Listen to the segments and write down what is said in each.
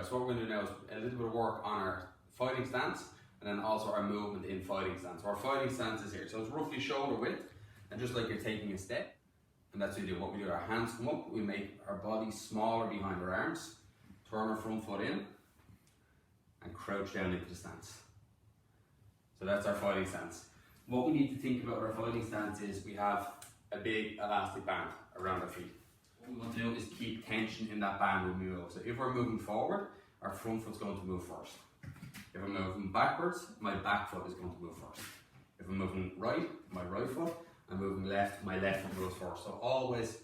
So what we're going to do now is a little bit of work on our fighting stance and then also our movement in fighting stance. So our fighting stance is here. So it's roughly shoulder width and just like you're taking a step. And that's what we do. What we do, our hands come up, we make our body smaller behind our arms, turn our front foot in and crouch down into the stance. So that's our fighting stance. What we need to think about our fighting stance is we have a big elastic band around our feet. What we want to do is keep tension in that band when we move. So if we're moving forward, our front foot's going to move first. If I'm moving backwards, my back foot is going to move first. If I'm moving right, my right foot. I'm moving left, my left foot moves first. So always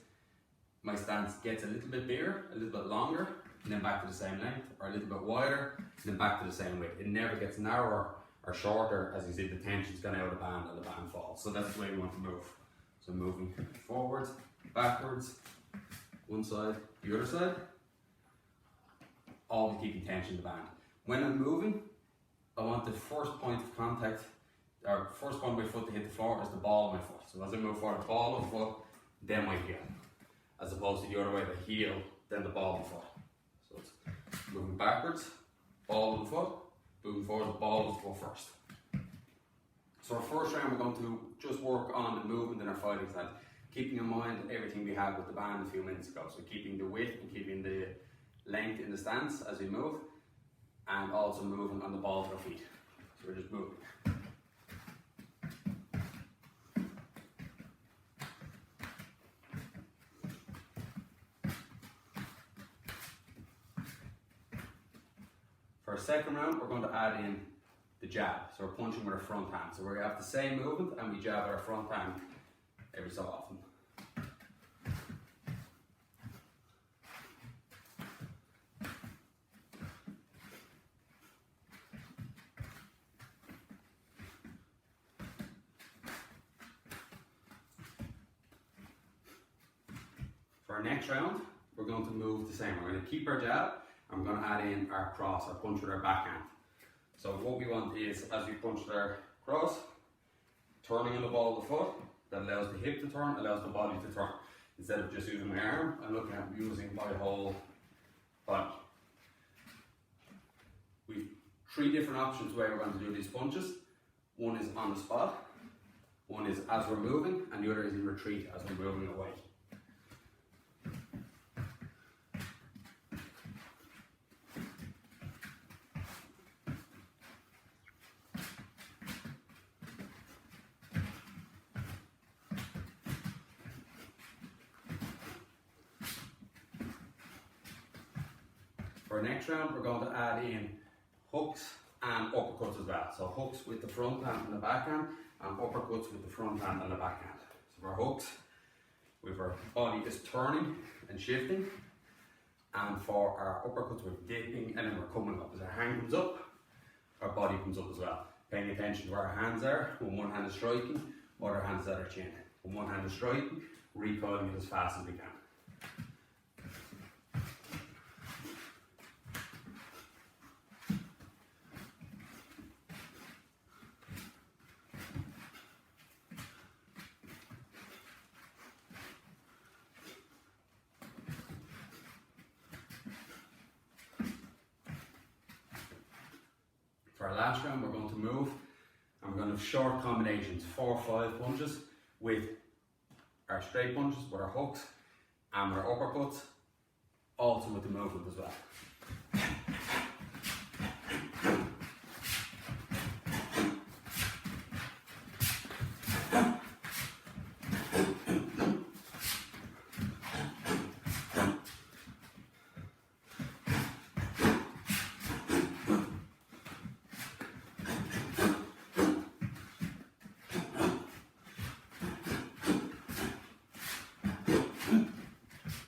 my stance gets a little bit bigger, a little bit longer, and then back to the same length, or a little bit wider, and then back to the same width. It never gets narrower or shorter. As you see, the tension's gone out of the band and the band falls. So that's the way we want to move. So moving forwards, backwards, one side, the other side, always keeping tension in the band. When I'm moving, I want the first point of contact, or first point of my foot to hit the floor is the ball of my foot. So as I move forward, ball of the foot, then my heel. As opposed to the other way, the heel, then the ball of the foot. So it's moving backwards, ball of the foot, moving forward, the ball of the foot first. So our first round, we're going to just work on the movement in our fighting stance, keeping in mind everything we had with the band a few minutes ago. So keeping the width and keeping the length in the stance as we move, and also moving on the ball of our feet. So we're just moving. For our second round, we're going to add in the jab. So we're punching with our front hand. So we have the same movement and we jab with our front hand every so often. For our next round, we're going to move the same. We're going to keep our jab and we're going to add in our cross, our punch with our backhand. So what we want is, as we punch with our cross, turning on the ball of the foot, that allows the hip to turn, allows the body to turn. Instead of just using my arm, I'm looking at using my whole body. We've three different options where we're going to do these punches. One is on the spot, one is as we're moving, and the other is in retreat as we're moving away. For our next round, we're going to add in hooks and uppercuts as well. So hooks with the front hand and the backhand, and uppercuts with the front hand and the backhand. So for our hooks, with our body is turning and shifting, and for our uppercuts, we're dipping and then we're coming up. As our hand comes up, our body comes up as well. Paying attention to where our hands are. When one hand is striking, other hand is at our chin. When one hand is striking, recoiling it as fast as we can. For our last round, we're going to move and we're going to have short combinations, 4 or 5 punches with our straight punches, with our hooks and with our uppercuts, also with the movement as well.